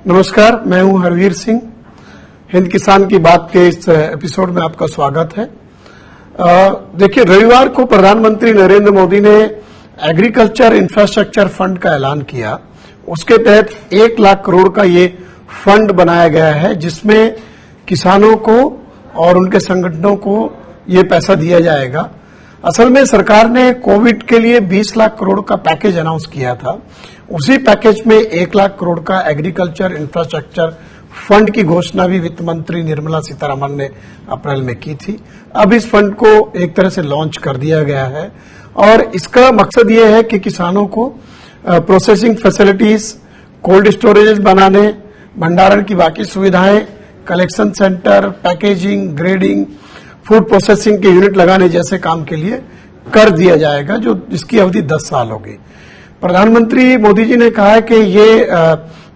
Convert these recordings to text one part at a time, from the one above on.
नमस्कार, मैं हूं हरवीर सिंह। हिंद किसान की बात के इस एपिसोड में आपका स्वागत है। देखिए, रविवार को प्रधानमंत्री नरेंद्र मोदी ने एग्रीकल्चर इंफ्रास्ट्रक्चर फंड का ऐलान किया। उसके तहत 1 लाख करोड़ का ये फंड बनाया गया है, जिसमें किसानों को और उनके संगठनों को ये पैसा दिया जाएगा। असल में सरकार ने कोविड के लिए 20 लाख करोड़ का पैकेज अनाउंस किया था। उसी पैकेज में 1 लाख करोड़ का एग्रीकल्चर इंफ्रास्ट्रक्चर फंड की घोषणा भी वित्त मंत्री निर्मला सीतारमण ने अप्रैल में की थी। अब इस फंड को एक तरह से लॉन्च कर दिया गया है और इसका मकसद ये है कि किसानों को प्रोसेसिंग फैसिलिटीज, कोल्ड स्टोरेज बनाने, भंडारण की बाकी सुविधाएं, collection centre, packaging, grading, food processing के यूनिट लगाने जैसे काम के लिए कर दिया जाएगा, जो जिसकी अवधि 10 साल होगी। प्रधानमंत्री मोदी जी ने कहा है कि ये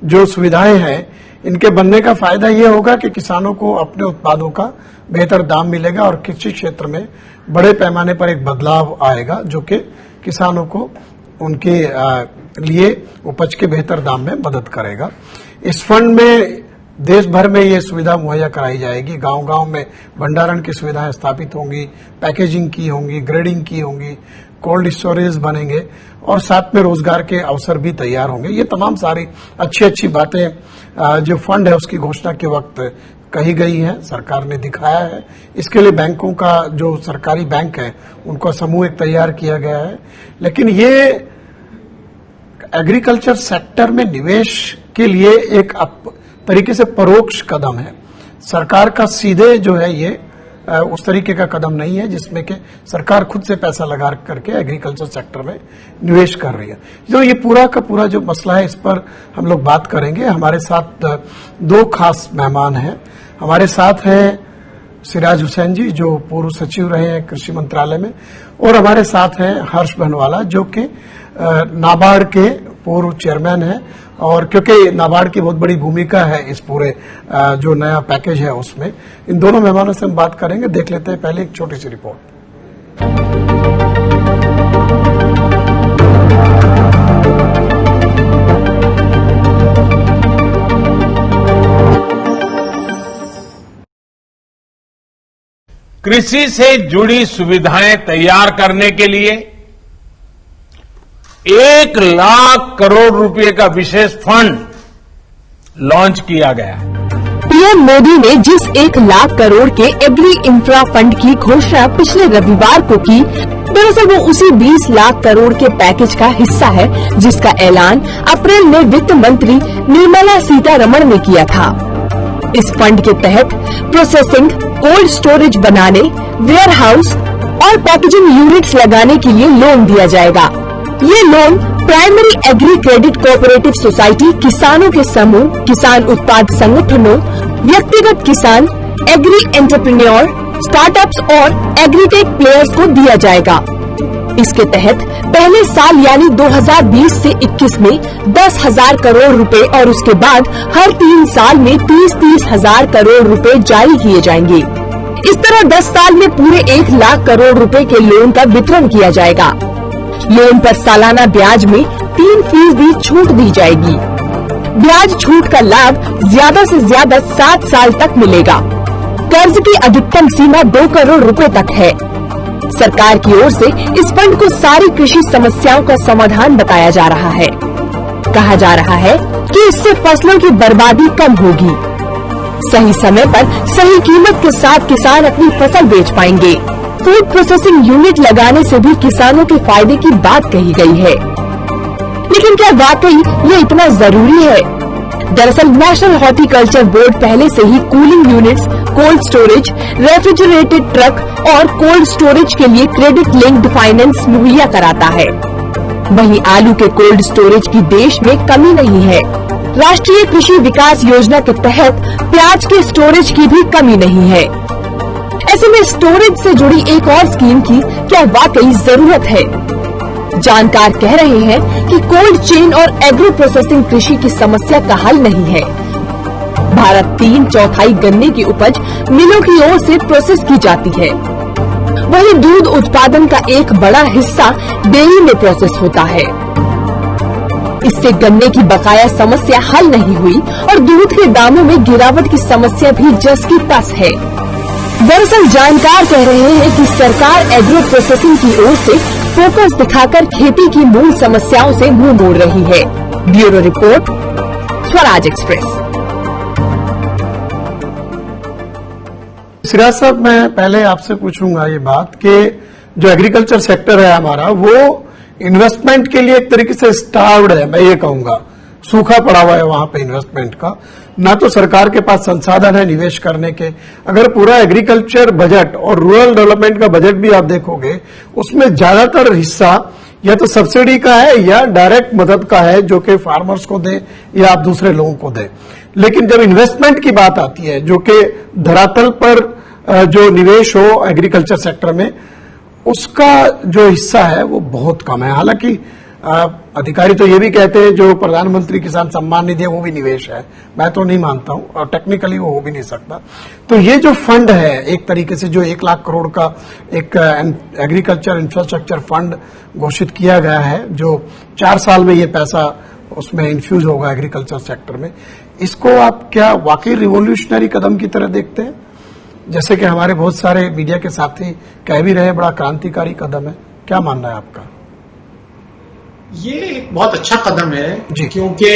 जो सुविधाएं हैं, इनके बनने का फायदा ये होगा कि किसानों को अपने उत्पादों का बेहतर दाम मिलेगा और कृषि क्षेत्र में बड़े पैमाने पर एक बदलाव आएगा, जो कि किसानों को उनके लिए उपज के बेहतर दाम में मदद करेगा। इस फंड में देश भर में ये सुविधा मुहैया कराई जाएगी। गांव-गांव में भंडारण की सुविधाएं स्थापित होंगी, पैकेजिंग की होंगी, ग्रेडिंग की होंगी, कोल्ड स्टोरेज बनेंगे और साथ में रोजगार के अवसर भी तैयार होंगे। ये तमाम सारी अच्छी बातें जो फंड है उसकी घोषणा के वक्त कही गई है, सरकार ने दिखाया है। इसके लिए बैंकों का जो सरकारी बैंक है उनका समूह एक तैयार किया गया है। लेकिन ये एग्रीकल्चर सेक्टर में निवेश के लिए एक तरीके से परोक्ष कदम है। सरकार का सीधे जो है ये उस तरीके का कदम नहीं है जिसमें कि सरकार खुद से पैसा लगा करके एग्रीकल्चर सेक्टर में निवेश कर रही है। जो ये पूरा का पूरा जो मसला है, इस पर हम लोग बात करेंगे। हमारे साथ 2 खास मेहमान हैं। हमारे साथ हैं सिराज हुसैन जी, जो पूर्व सचिव रहे हैं कृषि मंत्रालय में, और हमारे साथ हैं हर्ष बनवाला, जो कि नाबार्ड के पूर्व चेयरमैन हैं। और क्योंकि नाबार्ड की बहुत बड़ी भूमिका है इस पूरे जो नया पैकेज है उसमें, इन दोनों मेहमानों से हम बात करेंगे। देख लेते हैं पहले एक छोटी सी रिपोर्ट। कृषि से जुड़ी सुविधाएं तैयार करने के लिए 1 लाख करोड़ रुपए का विशेष फंड लॉन्च किया गया है। पीएम मोदी ने जिस 1 लाख करोड़ के एग्री इंफ्रा फंड की घोषणा पिछले रविवार को की, दरअसल वो उसी 20 लाख करोड़ के पैकेज का हिस्सा है, जिसका ऐलान अप्रैल में वित्त मंत्री निर्मला सीतारमण ने किया था। इस फंड के तहत प्रोसेसिंग, कोल्ड स्टोरेज बनाने, वेयर हाउस और पैकेजिंग यूनिट्स लगाने के लिए लोन दिया जाएगा। ये loan primary agri credit cooperative society, किसानों के समूह, किसान उत्पाद संगठनों, व्यक्तिगत किसान, एग्री एंटरप्रेन्योर, स्टार्टअप्स और एग्रीटेक प्लेयर्स को दिया जाएगा। इसके तहत पहले साल यानी 2020 से 21 में 10,000 करोड़ रुपए और उसके बाद हर 3 साल में 30-30 हजार करोड़ रुपए जारी किए जाएंगे। इस तरह 10 साल में पूरे 1 लाख करोड़ रुपए के लोन का वितरण किया जाएगा। लोन पर सालाना ब्याज में 3% छूट दी जाएगी। ब्याज छूट का लाभ ज्यादा से ज्यादा 7 साल तक मिलेगा। कर्ज की अधिकतम सीमा 2 करोड़ रुपए तक है। सरकार की ओर से इस फंड को सारी कृषि समस्याओं का समाधान बताया जा रहा है। कहा जा रहा है कि इससे फसलों की बर्बादी कम होगी। सही समय पर सही कीमत के साथ किसान अपनी फसल बेच पाएंगे। फूड प्रोसेसिंग यूनिट लगाने से भी किसानों के फायदे की बात कही गई है। लेकिन क्या वाकई ये इतना जरूरी है? दरअसल नेशनल हॉर्टिकल्चर बोर्ड पहले से ही cooling units, cold storage, refrigerated truck और कोल्ड स्टोरेज के लिए क्रेडिट लिंक्ड फाइनेंस मुहैया कराता है। वहीं आलू के कोल्ड स्टोरेज की देश में कमी नहीं है। राष्ट्रीय कृषि विकास योजना के तहत प्याज के स्टोरेज की भी कमी नहीं है। ऐसे में स्टोरेज से जुड़ी एक और स्कीम की क्या वाकई जरूरत है? जानकार कह रहे हैं कि कोल्ड चेन और एग्रो प्रोसेसिंग कृषि की समस्या का हल नहीं है। भारत 3/4 गन्ने की उपज मिलों की ओर से प्रोसेस की जाती है। वहीं दूध उत्पादन का एक बड़ा हिस्सा डेयरी में प्रोसेस होता है। इससे गन्ने की बकाया समस्या हल नहीं हुई और दूध के दामों में गिरावट की समस्या भी जस की तस है। दरअसल जानकार कह रहे हैं कि सरकार एग्रो प्रोसेसिंग की ओर से फोकस दिखाकर खेती की मूल समस्याओं से मुंह मोड़ रही है। Bureau report, Swaraj express. Siraj साहब, मैं पहले आपसे पूछूंगा ये बात कि जो एग्रीकल्चर सेक्टर है हमारा, वो इन्वेस्टमेंट के लिए एक तरीके से स्टार्व्ड है, मैं ये कहूंगा, सूखा पड़ा हुआ है वहां पे इन्वेस्टमेंट का। ना तो सरकार के पास संसाधन है निवेश करने के। अगर पूरा एग्रीकल्चर बजट और रूरल डेवलपमेंट का बजट भी आप देखोगे, उसमें ज्यादातर हिस्सा या तो सब्सिडी का है या डायरेक्ट मदद का है, जो कि फार्मर्स को दे या आप दूसरे लोगों को दे। लेकिन जब इन्वेस्टमेंट की बात आती है, जो कि धरातल पर जो निवेश हो एग्रीकल्चर सेक्टर में, उसका जो हिस्सा है वो बहुत कम है। हालांकि अधिकारी तो ये भी कहते हैं जो प्रधानमंत्री किसान सम्मान निधि है वो भी निवेश है, मैं तो नहीं मानता हूं, और टेक्निकली वो हो भी नहीं सकता। तो ये जो फंड है एक तरीके से, जो 1 लाख करोड़ का एक एग्रीकल्चर इंफ्रास्ट्रक्चर फंड घोषित किया गया है, जो 4 साल में ये पैसा उसमें इन्फ्यूज होगा एग्रीकल्चर सेक्टर में, इसको आप क्या वाकई रिवोल्यूशनरी कदम की तरह देखते हैं? जैसे कि हमारे बहुत सारे मीडिया के साथी कह भी रहे, बड़ा क्रांतिकारी कदम है, क्या मानना है आपका? ये एक बहुत अच्छा कदम है, क्योंकि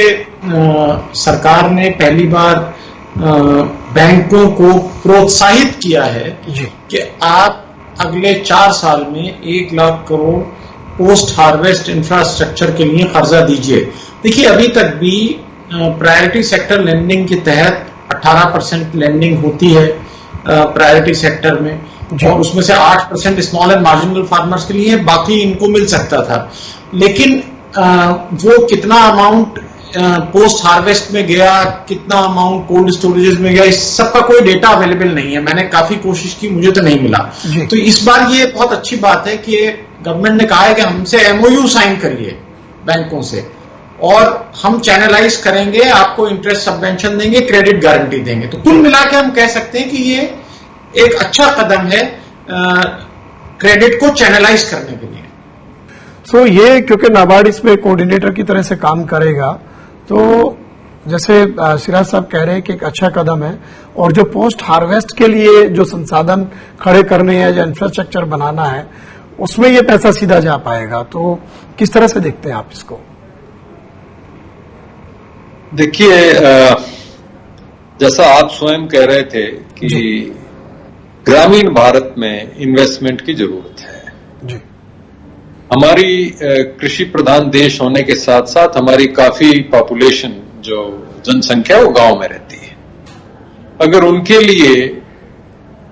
सरकार ने पहली बार बैंकों को प्रोत्साहित किया है कि आप अगले 4 साल में 1 lakh crore post harvest infrastructure के लिए कर्जा दीजिए। देखिए, अभी तक भी प्रायोरिटी सेक्टर लेंडिंग के तहत 18% लेंडिंग होती है प्रायोरिटी सेक्टर में, और उसमें से 8% स्मॉल एंड मार्जिनल फार्मर्स के लिए, बाकी इनको मिल सकता था। लेकिन वो कितना अमाउंट पोस्ट हार्वेस्ट में गया, कितना अमाउंट कोल्ड स्टोरेजेस में गया, इस सबका कोई डेटा अवेलेबल नहीं है। मैंने काफी कोशिश की, मुझे तो नहीं मिला। तो इस बार ये बहुत अच्छी बात है कि गवर्नमेंट ने कहा है कि हमसे एमओयू साइन करिए बैंकों से, और हम चैनलाइज करेंगे, आपको इंटरेस्ट सबवेंशन देंगे, क्रेडिट गारंटी देंगे। तो कुल मिला के हम कह सकते हैं कि ये एक अच्छा कदम है क्रेडिट को चैनलाइज करने के लिए। सो ये क्योंकि नाबार्ड इसमें कोऑर्डिनेटर की तरह से काम करेगा, तो जैसे सिराज साहब कह रहे हैं कि एक अच्छा कदम है, और जो पोस्ट हार्वेस्ट के लिए जो संसाधन खड़े करने हैं या इंफ्रास्ट्रक्चर बनाना है, उसमें ये पैसा सीधा जा पाएगा। तो किस तरह से देखते हैं आप इसको? देखिए, जैसा आप स्वयं कह रहे थे कि ग्रामीण भारत में इन्वेस्टमेंट की जरूरत है। जी। हमारी कृषि प्रधान देश होने के साथ साथ हमारी काफी पॉपुलेशन, जो जनसंख्या, वो गांव में रहती है। अगर उनके लिए,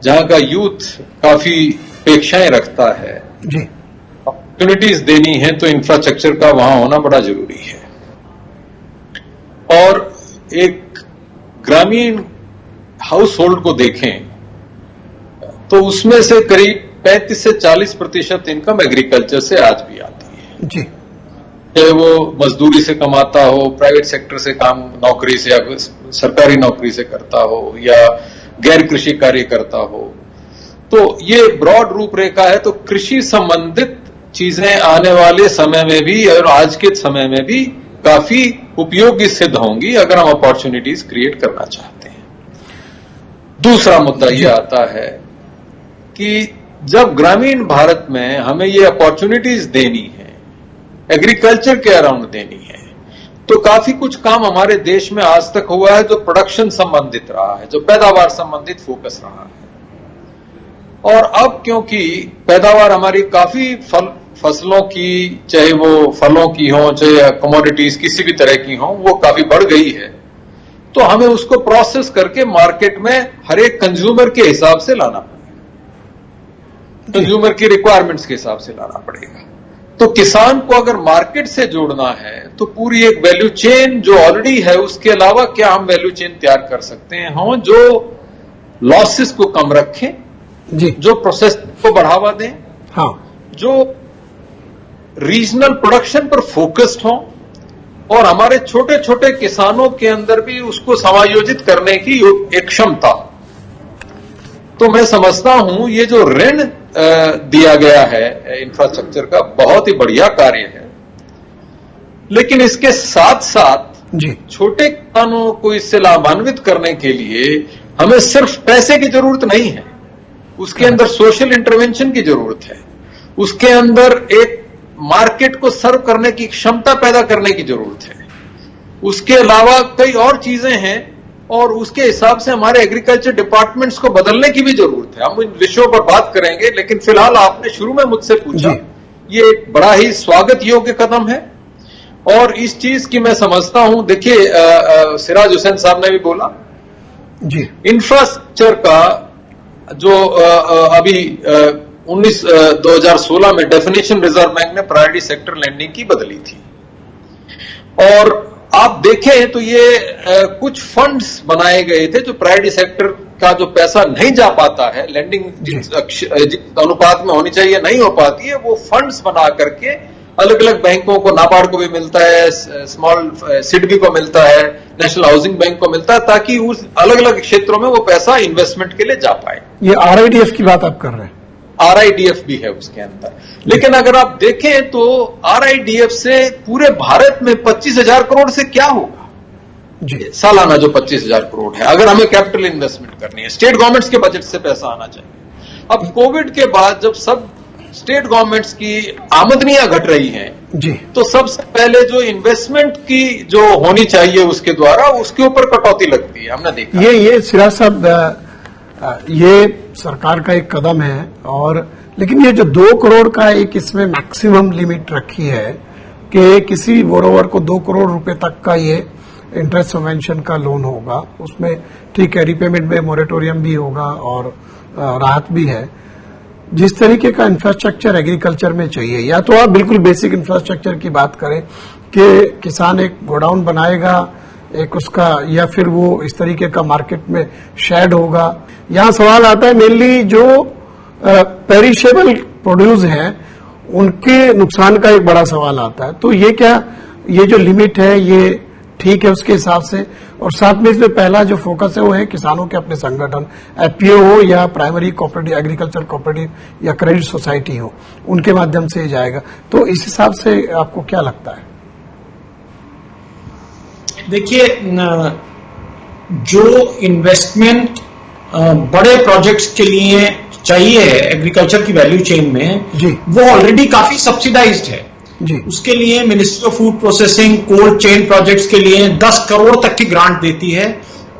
जहां का यूथ काफी अपेक्षाएं रखता है, जी, अपॉर्चुनिटीज देनी है, तो इंफ्रास्ट्रक्चर का वहां होना बड़ा जरूरी है। और एक ग्रामीण हाउस होल्ड को देखें तो उसमें से करीब 35 से 40% इनकम एग्रीकल्चर से आज भी आती है। जी। चाहे वो मजदूरी से कमाता हो, प्राइवेट सेक्टर से काम, नौकरी से या सरकारी नौकरी से करता हो, या गैर कृषि कार्य करता हो। तो ये ब्रॉड रूपरेखा है। तो कृषि संबंधित चीजें आने वाले समय में भी और आज के समय में भी काफी उपयोगी सिद्ध होंगी, अगर हम अपॉर्चुनिटीज क्रिएट करना चाहते हैं। दूसरा मुद्दा ये आता है कि जब ग्रामीण भारत में हमें ये अपॉर्चुनिटीज देनी है, एग्रीकल्चर के अराउंड देनी है, तो काफी कुछ काम हमारे देश में आज तक हुआ है जो प्रोडक्शन संबंधित रहा है, जो पैदावार संबंधित फोकस रहा है। और अब क्योंकि पैदावार हमारी काफी फसलों की, चाहे वो फलों की हो, चाहे कमोडिटीज किसी भी तरह की हो, वो काफी बढ़ गई है। तो हमें उसको प्रोसेस करके मार्केट में हर एक कंज्यूमर के हिसाब से लाना पड़ेगा, कंज्यूमर की रिक्वायरमेंट्स के हिसाब से लाना पड़ेगा। तो किसान को अगर मार्केट से जोड़ना है, तो पूरी एक वैल्यू चेन जो ऑलरेडी है, उसके अलावा क्या हम वैल्यू चेन तैयार कर सकते हैं हो जो लॉसेस को कम रखें, जी, जो प्रोसेस को बढ़ावा दें, हाँ, जो रीजनल प्रोडक्शन पर फोकस्ड हो, और हमारे छोटे छोटे किसानों के अंदर भी उसको समायोजित करने की एक क्षमता। तो मैं समझता हूं ये जो ऋण दिया गया है इंफ्रास्ट्रक्चर का, बहुत ही बढ़िया कार्य है। लेकिन इसके साथ साथ जी छोटे किसानों को इससे लाभान्वित करने के लिए हमें सिर्फ पैसे की जरूरत नहीं है, उसके अंदर सोशल इंटरवेंशन की जरूरत है, उसके अंदर एक मार्केट को सर्व करने की क्षमता पैदा करने की जरूरत है, उसके अलावा कई और चीजें हैं और उसके हिसाब से हमारे एग्रीकल्चर डिपार्टमेंट्स को बदलने की भी जरूरत है। हम इन विषयों पर बात करेंगे, लेकिन फिलहाल आपने शुरू में मुझसे पूछा, ये एक बड़ा ही स्वागत योग्य कदम है और इस चीज की मैं समझता हूं। देखिए, सिराज हुसैन साहब ने भी बोला जी, इंफ्रास्ट्रक्चर का जो अभी 2016 में डेफिनेशन रिजर्व बैंक ने प्रायोरिटी सेक्टर लैंडिंग की बदली थी और आप देखें तो ये कुछ फंड्स बनाए गए थे जो प्रायोरिटी सेक्टर का जो पैसा नहीं जा पाता है, लैंडिंग जिस अनुपात में होनी चाहिए नहीं हो पाती है, वो फंड्स बना करके अलग अलग बैंकों को, नाबार्ड को भी मिलता है, स्मॉल सिडबी को मिलता है, नेशनल हाउसिंग बैंक को मिलता है, ताकि उस अलग अलग क्षेत्रों में वो पैसा इन्वेस्टमेंट के लिए जा पाए। ये RIDF की बात आप कर रहे हैं? RIDF भी है उसके अंदर, लेकिन अगर आप देखें तो RIDF से पूरे भारत में 25,000 करोड़ से क्या होगा जी, सालाना जो 25,000 करोड़ है, अगर हमें कैपिटल इन्वेस्टमेंट करनी है, स्टेट गवर्नमेंट्स के बजट से पैसा आना चाहिए। अब कोविड के बाद जब सब स्टेट गवर्नमेंट्स की आमदनियां घट रही हैं जी, तो सबसे पहले जो इन्वेस्टमेंट की जो होनी चाहिए उसके द्वारा उसके ऊपर कटौती लगती है, हमने देखा। ये सिराज साहब, ये सरकार का एक कदम है और लेकिन ये जो 2 करोड़ का एक इसमें मैक्सिमम लिमिट रखी है कि किसी बोरोवर को 2 करोड़ रुपए तक का ये इंटरेस्ट सबवेंशन का लोन होगा, उसमें ठीक है रिपेमेंट में मोरेटोरियम भी होगा और राहत भी है। जिस तरीके का इंफ्रास्ट्रक्चर एग्रीकल्चर में चाहिए, या तो आप बिल्कुल बेसिक इंफ्रास्ट्रक्चर की बात करें कि किसान एक गोडाउन बनाएगा एक उसका, या फिर वो इस तरीके का मार्केट में शेड होगा। यहां सवाल आता है मेनली जो पेरिशेबल प्रोड्यूस हैं उनके नुकसान का एक बड़ा सवाल आता है। तो ये क्या, ये जो लिमिट है ये ठीक है उसके हिसाब से, और साथ में इसमें पहला जो फोकस है वो है किसानों के अपने संगठन, FPO हो या प्राइमरी कोऑपरेटिव एग्रीकल्चर कोऑपरेटिव या क्रेडिट सोसाइटी हो, उनके माध्यम से जाएगा। तो इस हिसाब से आपको क्या लगता है? देखिए, जो इन्वेस्टमेंट बड़े प्रोजेक्ट्स के लिए चाहिए एग्रीकल्चर की वैल्यू चेन में जी, वो ऑलरेडी काफी सब्सिडाइज्ड है जी। उसके लिए ministry of food processing cold chain projects के लिए 10 करोड़ तक की ग्रांट देती है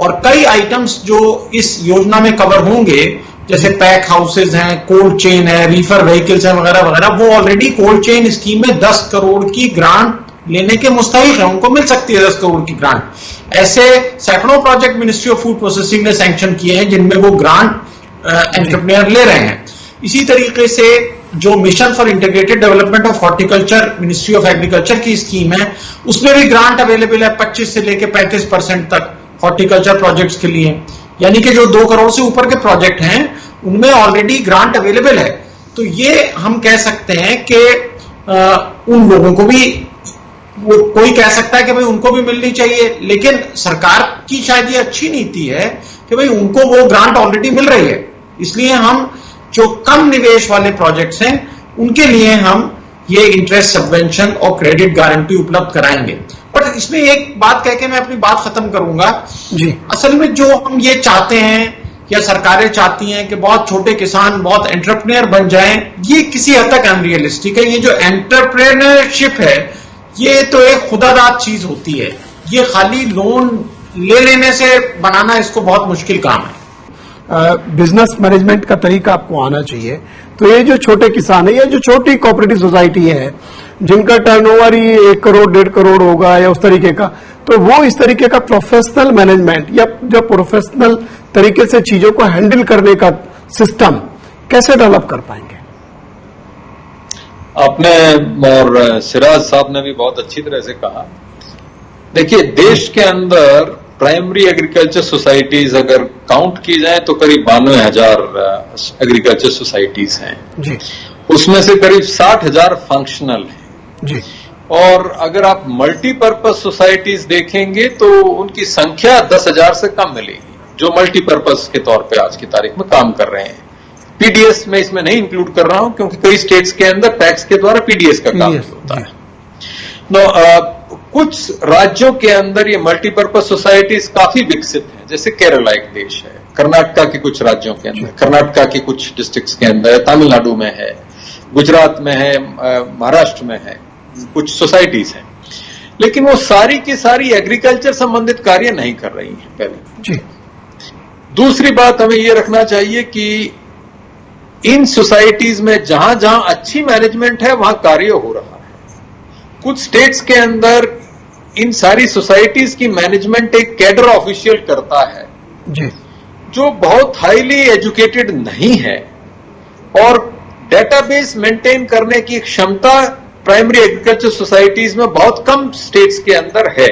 और कई आइटम्स जो इस योजना में कवर होंगे जैसे पैक हाउसेज हैं, कोल्ड चेन है, रीफर व्हीकल्स हैं वगैरह वगैरह, वो ऑलरेडी कोल्ड चेन स्कीम में 10 करोड़ की ग्रांट लेने के मुस्तहिक है, उनको मिल सकती है 10 करोड़ की ग्रांट। ऐसे सैकड़ों project ministry of food processing ने सैंक्शन किए हैं जिनमें वो ग्रांट एंटरप्रेन्योर ले रहे हैं। इसी तरीके से जो mission for integrated development of horticulture ministry of agriculture की स्कीम है उसमें भी ग्रांट अवेलेबल है 25 से लेकर 35% तक हॉर्टिकल्चर प्रोजेक्ट्स के लिए, यानी कि जो 2 करोड़ से ऊपर के प्रोजेक्ट हैं उनमें ऑलरेडी ग्रांट अवेलेबल है। तो ये हम कह सकते हैं कि उन लोगों को भी, वो कोई कह सकता है कि भाई उनको भी मिलनी चाहिए, लेकिन सरकार की शायद ये अच्छी नीति है कि भाई उनको वो ग्रांट ऑलरेडी मिल रही है, इसलिए हम जो कम निवेश वाले प्रोजेक्ट्स हैं उनके लिए हम ये इंटरेस्ट सबवेंशन और क्रेडिट गारंटी उपलब्ध कराएंगे। पर इसमें एक बात कह के मैं अपनी बात खत्म करूंगा जी। असल में जो हम ये चाहते हैं या सरकारें चाहती हैं कि बहुत छोटे किसान बहुत एंटरप्रेन्योर बन जाएं, ये किसी हद तक अनरियलिस्टिक है। ये जो एंटरप्रेन्योरशिप है ये तो एक खुदादाद चीज होती है, ये खाली लोन ले लेने से बनाना इसको बहुत मुश्किल काम है। बिजनेस मैनेजमेंट का तरीका आपको आना चाहिए। तो ये जो छोटे किसान है या जो छोटी कोऑपरेटिव सोसाइटी है जिनका टर्नओवर ही 1 करोड़ 1.5 करोड़ होगा या उस तरीके का, तो वो इस तरीके का प्रोफेशनल मैनेजमेंट या जो प्रोफेशनल तरीके से चीजों को हैंडल करने का सिस्टम कैसे डेवलप कर पाएंगे? आपने और सिराज साहब ने भी बहुत अच्छी तरह से कहा। देखिए, देश के अंदर प्राइमरी एग्रीकल्चर सोसाइटीज अगर काउंट की जाए तो करीब 92,000 एग्रीकल्चर सोसाइटीज हैं जी। उसमें से करीब 60,000 फंक्शनल हैं जी। और अगर आप मल्टीपर्पज सोसाइटीज देखेंगे तो उनकी संख्या 10,000 से कम मिलेगी जो मल्टीपर्पज के तौर पे आज की तारीख में काम कर रहे हैं। पीडीएस में इसमें नहीं इंक्लूड कर रहा हूं क्योंकि कई स्टेट्स के अंदर टैक्स के द्वारा पीडीएस का काम होता है। कुछ राज्यों के अंदर ये मल्टीपर्पज सोसाइटीज काफी विकसित हैं, जैसे केरला एक देश है, कर्नाटका के कुछ राज्यों के अंदर, कर्नाटका के कुछ डिस्ट्रिक्ट्स के अंदर, तमिलनाडु में है, गुजरात में है, महाराष्ट्र में है, कुछ सोसाइटीज हैं। लेकिन वो सारी की सारी एग्रीकल्चर संबंधित कार्य नहीं कर रही हैं। पहले जी। दूसरी बात हमें ये रखना चाहिए कि इन सोसाइटीज में जहां जहां अच्छी मैनेजमेंट है वहां कार्य हो रहा है। कुछ स्टेट्स के अंदर इन सारी सोसाइटीज की मैनेजमेंट एक कैडर ऑफिशियल करता है जी, जो बहुत हाईली एजुकेटेड नहीं है और डेटाबेस मेंटेन करने की क्षमता प्राइमरी एग्रीकल्चर सोसाइटीज में बहुत कम स्टेट्स के अंदर है,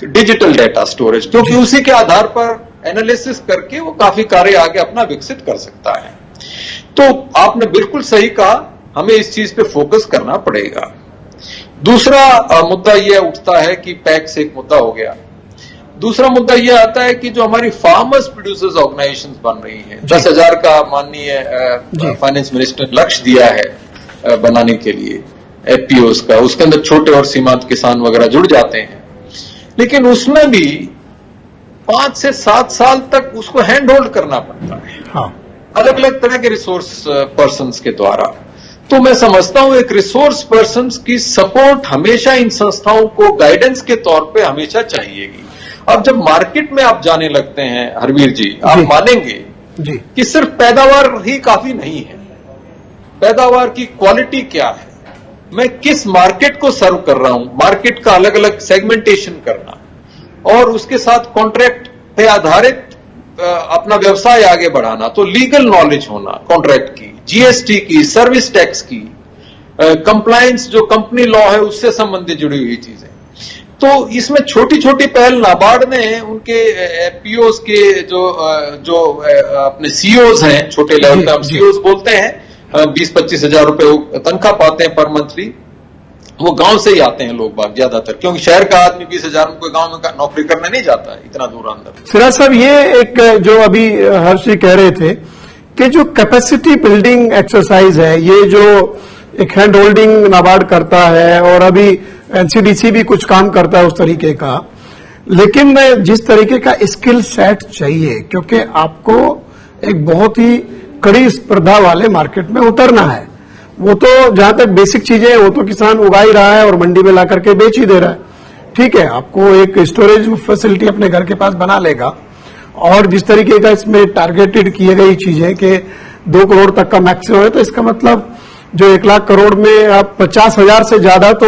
डिजिटल डेटा स्टोरेज, क्योंकि उसी के आधार पर एनालिसिस करके वो काफी कार्य आगे अपना विकसित कर सकता है। तो आपने बिल्कुल सही कहा, हमें इस चीज पे फोकस करना पड़ेगा। दूसरा मुद्दा यह उठता है कि पैक्स एक मुद्दा हो गया। दूसरा मुद्दा यह आता है कि जो हमारी फार्मर्स प्रोड्यूसर्स ऑर्गेनाइजेशंस बन रही हैं, 10,000 का माननीय फाइनेंस मिनिस्टर ने लक्ष्य दिया है बनाने के लिए एफपीओस का, उसके अंदर छोटे और सीमांत किसान वगैरह जुड़ जाते हैं, लेकिन उसमें भी 5 से 7 साल तक उसको हैंड होल्ड करना पड़ता है। हाँ। अलग अलग तरह के रिसोर्स पर्सन्स के द्वारा। तो मैं समझता हूं एक रिसोर्स पर्सन्स की सपोर्ट हमेशा इन संस्थाओं को गाइडेंस के तौर पे हमेशा चाहिएगी। अब जब मार्केट में आप जाने लगते हैं हरवीर जी, आप मानेंगे जी कि सिर्फ पैदावार ही काफी नहीं है। पैदावार की क्वालिटी क्या है, मैं किस मार्केट को सर्व कर रहा हूं, मार्केट का अलग अलग सेगमेंटेशन करना और उसके साथ कॉन्ट्रैक्ट पे आधारित अपना व्यवसाय आगे बढ़ाना, तो लीगल नॉलेज होना कॉन्ट्रैक्ट की, जीएसटी की, सर्विस टैक्स की, कंप्लायंस जो कंपनी लॉ है उससे संबंधित जुड़ी हुई चीजें। तो इसमें छोटी छोटी पहल नाबार्ड ने उनके एफपीओस के जो अपने सीईओज हैं, छोटे लेवल पे हम सीईओज बोलते हैं, 20-25 हजार रुपए तनख्वाह पाते हैं पर मंथली, वो गांव से ही आते हैं लोग बाग ज्यादातर, क्योंकि शहर का आदमी 20,000 में कोई गांव में नौकरी करने नहीं जाता है इतना दूर अंदर। सिराज साहब, ये एक जो अभी हर्ष जी कह रहे थे कि जो कैपेसिटी बिल्डिंग एक्सरसाइज है, ये जो एक हैंड होल्डिंग नाबार्ड करता है और अभी एनसीडीसी भी कुछ काम करता है उस तरीके का, लेकिन जिस तरीके का स्किल सेट चाहिए, क्योंकि आपको एक बहुत ही कड़ी स्पर्धा वाले मार्केट में उतरना है। वो तो जहां तक बेसिक चीजें वो तो किसान उगा ही रहा है और मंडी में ला करके बेच ही दे रहा है, ठीक है, आपको एक स्टोरेज फैसिलिटी अपने घर के पास बना लेगा। और जिस तरीके का इसमें टारगेटेड किए गई चीजें कि 2 करोड़ तक का मैक्सिमम है, तो इसका मतलब जो 1 लाख करोड़ में आप 50,000 से ज्यादा तो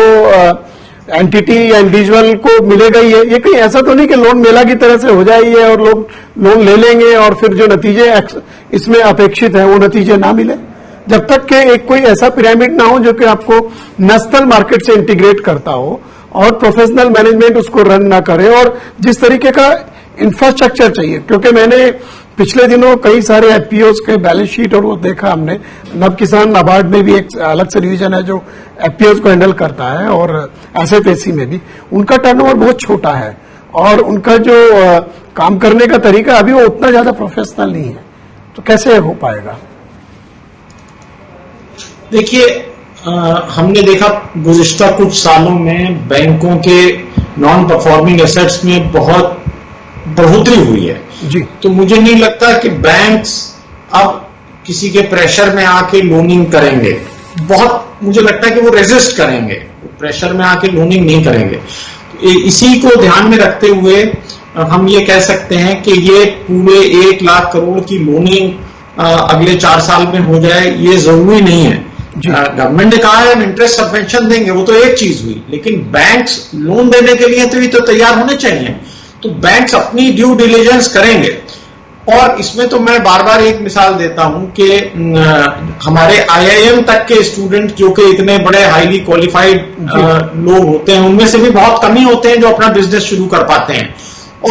एंटिटी या इंडिविजुअल को मिलेगा ही है। ये कहीं ऐसा तो नहीं कि लोन मेला की तरह से हो जाएगी और लोग लोन ले लेंगे और फिर जो नतीजे इसमें अपेक्षित है वो नतीजे ना मिले, जब तक कि एक कोई ऐसा पिरामिड ना हो जो कि आपको नेशनल मार्केट से इंटीग्रेट करता हो और प्रोफेशनल मैनेजमेंट उसको रन ना करे, और जिस तरीके का इंफ्रास्ट्रक्चर चाहिए। क्योंकि मैंने पिछले दिनों कई सारे एफपीओस के बैलेंस शीट और वो देखा हमने, नव किसान नाबार्ड में भी एक अलग से डिवीजन है जो एफपीओस को हैंडल करता है, और एसएफएसी में भी उनका टर्नओवर बहुत छोटा है और उनका जो काम करने का तरीका अभी वो उतना ज्यादा प्रोफेशनल नहीं है। तो कैसे हो पाएगा? देखिए, हमने देखा गुज़िश्ता कुछ सालों में बैंकों के नॉन परफॉर्मिंग एसेट्स में बहुत बढ़ोतरी हुई है जी। तो मुझे नहीं लगता कि बैंक्स अब किसी के प्रेशर में आके लोनिंग करेंगे। बहुत मुझे लगता है कि वो रेजिस्ट करेंगे, प्रेशर में आके लोनिंग नहीं करेंगे। इसी को ध्यान में रखते हुए हम ये कह सकते हैं कि ये पूरे 1 लाख करोड़ की लोनिंग अगले 4 साल में हो जाए, ये जरूरी नहीं है। गवर्नमेंट ने कहा है हम इंटरेस्ट सबवेंशन देंगे, वो तो एक चीज हुई, लेकिन बैंक्स लोन देने के लिए तो तैयार होने चाहिए। तो बैंक्स अपनी ड्यू डिलिजेंस करेंगे। और इसमें तो मैं बार बार एक मिसाल देता हूं कि हमारे आईआईएम तक के स्टूडेंट जो कि इतने बड़े हाईली क्वालिफाइड लोग होते हैं, उनमें से भी बहुत कम ही होते हैं जो अपना बिजनेस शुरू कर पाते हैं।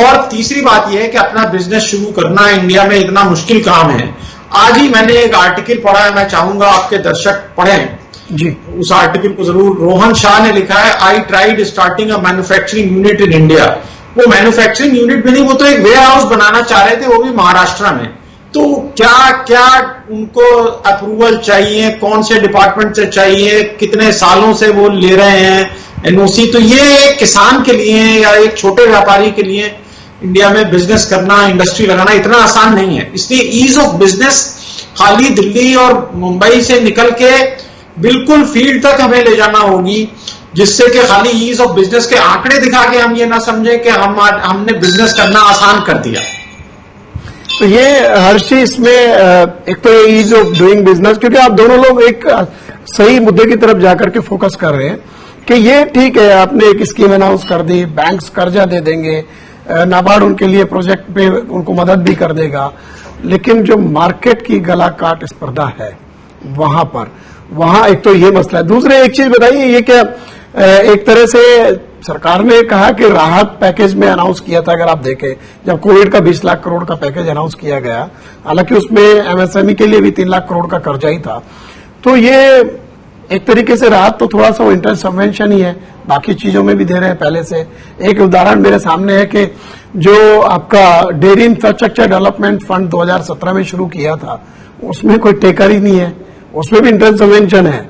और तीसरी बात यह है कि अपना बिजनेस शुरू करना इंडिया में इतना मुश्किल काम है। आज ही मैंने एक आर्टिकल पढ़ा है, मैं चाहूंगा आपके दर्शक पढ़ें जी, उस आर्टिकल को जरूर। रोहन शाह ने लिखा है, I tried starting a manufacturing unit in India. वो मैन्युफैक्चरिंग यूनिट भी नहीं, वो तो एक वेयर हाउस बनाना चाह रहे थे, वो भी महाराष्ट्र में। तो क्या क्या उनको अप्रूवल चाहिए, कौन से डिपार्टमेंट से चाहिए, कितने सालों से वो ले रहे हैं एनओसी। तो ये एक किसान के लिए या एक छोटे व्यापारी के लिए इंडिया में बिजनेस करना, इंडस्ट्री लगाना इतना आसान नहीं है। इसलिए ईज ऑफ बिजनेस खाली दिल्ली और मुंबई से निकल के बिल्कुल फील्ड तक हमें ले जाना होगी, जिससे कि खाली ईज ऑफ बिजनेस के आंकड़े दिखा के हम ये ना समझे कि हमने बिजनेस करना आसान कर दिया। तो ये हर्षी इसमें एक तो ईज ऑफ डूइंग बिजनेस, क्योंकि आप दोनों लोग एक सही मुद्दे की तरफ जाकर के फोकस कर रहे हैं कि ये ठीक है, आपने एक स्कीम अनाउंस कर दी, बैंक्स कर्जा दे देंगे, नाबार्ड उनके लिए प्रोजेक्ट पे उनको मदद भी कर देगा, लेकिन जो मार्केट की गला काट स्पर्धा है वहां एक तो ये मसला है। दूसरे एक चीज बताइए, ये क्या एक तरह से सरकार ने कहा कि राहत पैकेज में अनाउंस किया था, अगर आप देखें जब कोविड का 20 लाख करोड़ का पैकेज अनाउंस किया गया, हालांकि उसमें एमएसएमई के लिए भी 3 लाख करोड़ का कर्जा ही था, तो ये एक तरीके से राहत तो थोड़ा सा इंटरेस्ट सबवेंशन ही है, बाकी चीजों में भी दे रहे हैं पहले से। एक उदाहरण मेरे सामने है कि जो आपका डेयरी इंफ्रास्ट्रक्चर डेवलपमेंट फंड 2017 में शुरू किया था, उसमें कोई टेकर ही नहीं है, उसमें भी इंटरेस्ट सबवेंशन है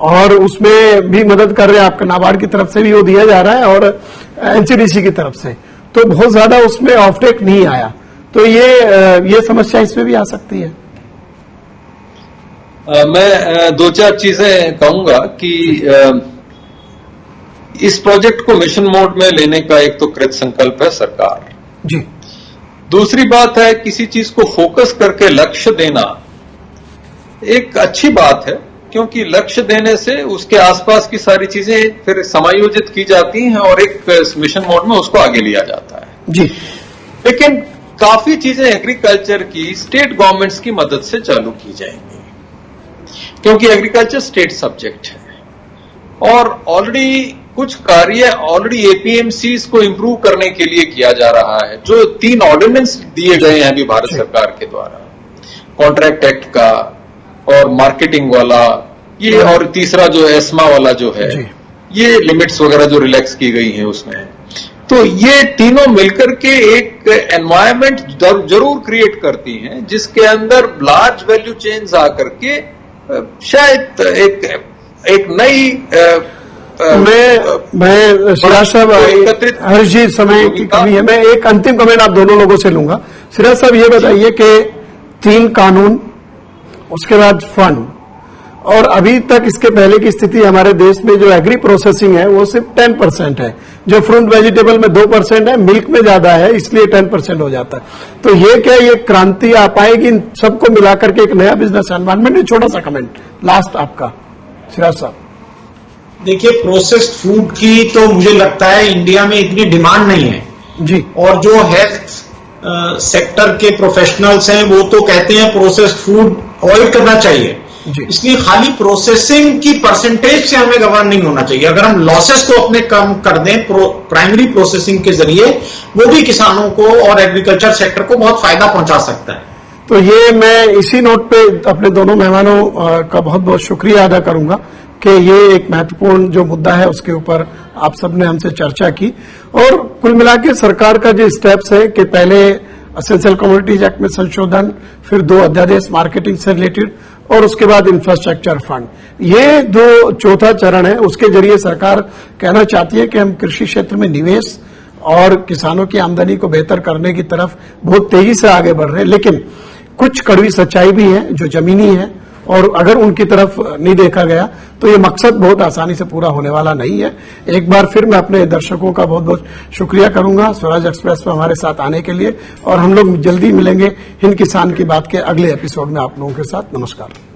और उसमें भी मदद कर रहे हैं, आपका नाबार्ड की तरफ से भी वो दिया जा रहा है और एनसीडीसी की तरफ से, तो बहुत ज्यादा उसमें ऑफटेक नहीं आया। तो ये समस्या इसमें भी आ सकती है। मैं 2-4 चीजें कहूंगा कि इस प्रोजेक्ट को मिशन मोड में लेने का एक तो कृत संकल्प है सरकार जी। दूसरी बात है, किसी चीज को फोकस करके लक्ष्य देना एक अच्छी बात है, क्योंकि लक्ष्य देने से उसके आसपास की सारी चीजें फिर समायोजित की जाती हैं और एक मिशन मोड में उसको आगे लिया जाता है जी। लेकिन काफी चीजें एग्रीकल्चर की स्टेट गवर्नमेंट्स की मदद से चालू की जाएंगी, क्योंकि एग्रीकल्चर स्टेट सब्जेक्ट है और ऑलरेडी कुछ कार्य ऑलरेडी एपीएमसीज को इंप्रूव करने के लिए किया जा रहा है। जो 3 ऑर्डिनेंस दिए गए हैं अभी भारत सरकार के द्वारा, कॉन्ट्रैक्ट एक्ट का और मार्केटिंग वाला ये, और तीसरा जो एस्मा वाला जो है, ये लिमिट्स वगैरह जो रिलैक्स की गई हैं उसमें, तो ये तीनों मिलकर के एक एनवायरमेंट जरूर क्रिएट करती हैं जिसके अंदर लार्ज वैल्यू चेन्स आकर के शायद एक नई मैं सिराज साहब, हर्ष जी समय की कमी है, मैं एक अंतिम कमेंट आप दोनों लोगों से लूंगा। सिराज साहब ये बताइए कि 3 कानून, उसके बाद फंड, और अभी तक इसके पहले की स्थिति हमारे देश में जो एग्री प्रोसेसिंग है वो सिर्फ 10% है, जो फ्रूट वेजिटेबल में 2% है, मिल्क में ज्यादा है, इसलिए 10% हो जाता है। तो ये क्या ये क्रांति आ पाएगी इन सबको मिलाकर के एक नया बिजनेस एनवायरमेंट? छोटा सा कमेंट लास्ट आपका सिराज साहब। देखिए, प्रोसेस्ड फूड की तो मुझे लगता है इंडिया में इतनी डिमांड नहीं है जी, और जो हेल्थ सेक्टर के प्रोफेशनल्स हैं वो तो कहते हैं प्रोसेस्ड फूड अवॉइड करना चाहिए, इसलिए खाली प्रोसेसिंग की परसेंटेज से हमें गवर्न नहीं होना चाहिए। अगर हम लॉसेस को अपने कम कर दें प्राइमरी प्रोसेसिंग के जरिए, वो भी किसानों को और एग्रीकल्चर सेक्टर को बहुत फायदा पहुंचा सकता है। तो ये मैं इसी नोट पे अपने दोनों मेहमानों का बहुत बहुत शुक्रिया अदा करूंगा कि ये एक महत्वपूर्ण जो मुद्दा है उसके ऊपर आप सबने हमसे चर्चा की, और कुल मिला के सरकार का जो स्टेप्स है कि पहले एसेंशियल कमोडिटीज एक्ट में संशोधन, फिर 2 अध्यादेश मार्केटिंग से रिलेटेड, और उसके बाद इंफ्रास्ट्रक्चर फंड, ये जो चौथा चरण है उसके जरिए सरकार कहना चाहती है कि हम कृषि क्षेत्र में निवेश और किसानों की आमदनी को बेहतर करने की तरफ बहुत तेजी से आगे बढ़ रहे हैं। लेकिन कुछ कड़वी सच्चाई भी है जो जमीनी है, और अगर उनकी तरफ नहीं देखा गया तो ये मकसद बहुत आसानी से पूरा होने वाला नहीं है। एक बार फिर मैं अपने दर्शकों का बहुत बहुत शुक्रिया करूंगा स्वराज एक्सप्रेस पर हमारे साथ आने के लिए, और हम लोग जल्दी मिलेंगे हिंद किसान की बात के अगले एपिसोड में आप लोगों के साथ। नमस्कार।